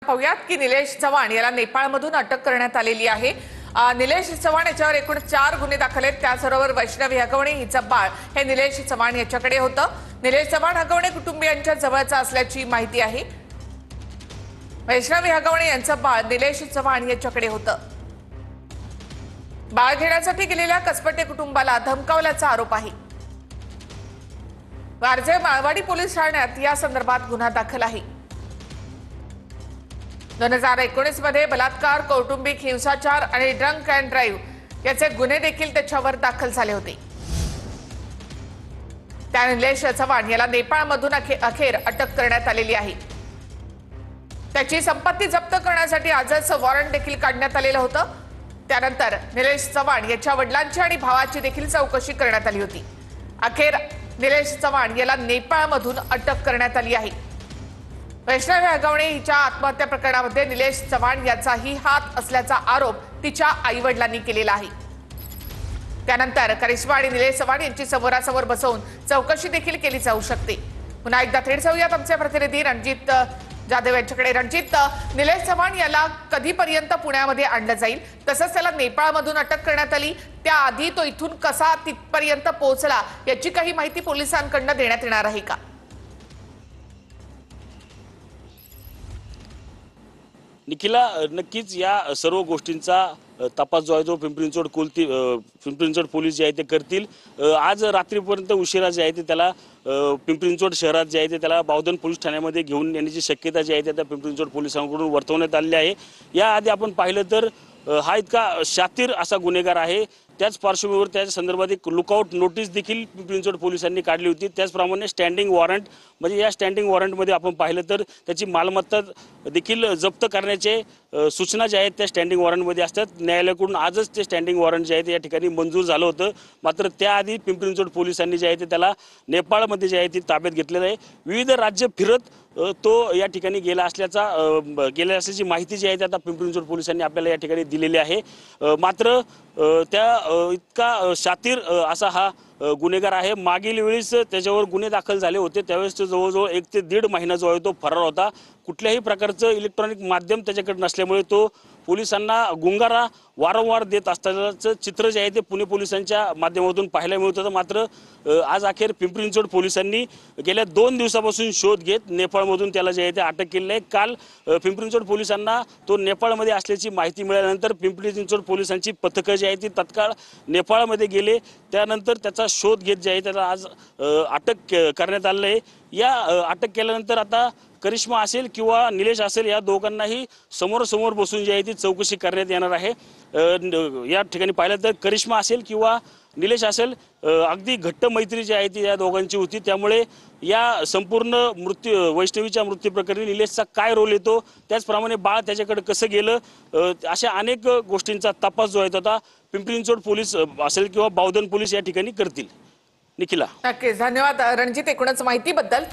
पाहूयात की निलेश चव्हाण याला नेपाळमधून अटक करण्यात आलेली आहे। निलेश चव्हाण याच्यावर एकूण 4 गुन्हे दाखल आहेत। त्याचबरोबर वैष्णवी हगवणे हिचं बाळ हे निलेश चव्हाण याच्याकडे होतं। निलेश चव्हाण हगवणे कुटुंबियांच्या जवळचा असल्याची माहिती आहे। वैष्णवी हगवणे यांचं बाळ निलेश चव्हाण याच्याकडे होतं। बाळ घेण्यासाठी गेलेल्या कसपटे कुटुंबाला धमकावल्याचा आरोप आहे। वारजे माळवाडी पोलीस ठाण्यात या संदर्भात गुन्हा दाखल आहे। 2019 मध्ये बलात्कार, कौटुंबिक हिंसाचार आणि ड्रंक अँड ड्राईव्ह याचे गुन्हे देखील त्याच्यावर दाखल झाले होते। त्या निलेश चव्हाण याला नेपाळमधून अखेर अटक करण्यात आलेली आहे। त्याची संपत्ती जप्त करण्यासाठी आजच वॉरंट देखील काढण्यात आलेलं होतं। त्यानंतर निलेश चव्हाण याच्या वडिलांची आणि भावाची देखील चौकशी करण्यात आली होती। अखेर निलेश चव्हाण याला नेपाळमधून अटक करण्यात आली आहे। वैष्णवी हगवणे हिच्या आत्महत्या प्रकरणामध्ये निलेश चव्हाण याचाही हात असल्याचा आरोप तिच्या आईवडिलांनी केलेला आहे। त्यानंतर करिश्मा आणि निलेश चव्हाण यांची समोरासमोर बसवून चौकशी देखील केली जाऊ शकते। पुन्हा एकदा थेट जाऊयात आमचे प्रतिनिधी रणजित जाधव यांच्याकडे। रणजित, निलेश चव्हाण याला कधीपर्यंत पुण्यामध्ये आणलं जाईल, तसंच त्याला नेपाळमधून अटक करण्यात आली, त्याआधी तो इथून कसा तिथपर्यंत पोहोचला याची काही माहिती पोलिसांकडून देण्यात येणार आहे का? निखिला, नक्कीच या सर्व गोष्टींचा तपास जो आहे तो पिंपरी चिंचवड पोलीस जे आहे ते करतील। आज रात्रीपर्यंत उशिरा जे आहे ते त्याला पिंपरी चिंचवड शहरात जे आहे ते त्याला बावधन पोलीस ठाण्यामध्ये घेऊन येण्याची शक्यता जी आहे त्या पिंपरी चिंचवड पोलिसांकडून वर्तवण्यात आलेली आहे। याआधी आपण पाहिलं तर हा इतका शातीर असा गुन्हेगार आहे। त्याच पार्श्वभूमीवर त्याच्या संदर्भात एक लुकआउट नोटीस देखील पिंपरी चिंचवड पोलिसांनी काढली होती। त्याचप्रमाणे स्टँडिंग वॉरंट, म्हणजे या स्टँडिंग वॉरंटमध्ये आपण पाहिलं तर त्याची मालमत्ता देखील जप्त करण्याचे सूचना ज्या आहेत त्या स्टँडिंग वॉरंटमध्ये असतात। न्यायालयाकडून आजच ते स्टँडिंग वॉरंट जे आहे ते या ठिकाणी मंजूर झालं होतं। मात्र त्याआधी पिंपरी चिंचवड पोलिसांनी जे आहे ते त्याला नेपाळमध्ये जे आहे ते ताब्यात घेतलेलं आहे। विविध राज्य फिरत तो या ठिकाणी गेला असल्याची माहिती जी आहे ते आता पिंपरी चिंचवड पोलिसांनी आपल्याला या ठिकाणी दिलेली आहे। मात्र त्या इतका शातीर असा हा गुन्हेगार आहे। मागील वेळेस त्याच्यावर गुन्हे दाखल झाले होते, त्यावेळेस तो जवळजवळ 1 ते 1.5 महिना जो आहे तो फरार होता। कुठल्याही प्रकारचं इलेक्ट्रॉनिक माध्यम त्याच्याकडे नसल्यामुळे तो पोलिसांना गुंगारा वारंवार देत असतानाचं चित्र जे आहे ते पुणे पोलिसांच्या माध्यमातून पाहायला मिळत होतं। मात्र आज अखेर पिंपरी चिंचवड पोलिसांनी गेल्या 2 दिवसापासून शोध घेत नेपाळमधून त्याला जे आहे ते अटक केलेली आहे। काल पिंपरी चिंचवड पोलिसांना तो नेपाळमध्ये असल्याची माहिती मिळाल्यानंतर पिंपरी चिंचवड पोलिसांची पथकं जी आहे ती तत्काळ नेपाळमध्ये गेले। त्यानंतर त्याचा शोध घेत जे आहे त्याला आज अटक करण्यात आलेलं आहे। या अटक केल्यानंतर आता करिश्मा असेल किंवा निलेश असेल या दोघांनाही समोरासमोर बसून जी आहे ती चौकशी करण्यात येणार आहे। या ठिकाणी पाहिलं तर करिश्मा असेल किंवा निलेश असेल, अगदी घट्ट मैत्री जी आहे ती या दोघांची होती। त्यामुळे या संपूर्ण वैष्णवीच्या मृत्यू प्रकरणी निलेशचा काय रोल येतो, त्याचप्रमाणे बाळ त्याच्याकडे कसं गेलं, अशा अनेक गोष्टींचा तपास जो आहे तो आता पिंपरी चिंचवड पोलीस असेल किंवा बावधन पोलीस या ठिकाणी करतील। निखिला, नक्कीच धन्यवाद रणजित एकूणच माहितीबद्दल।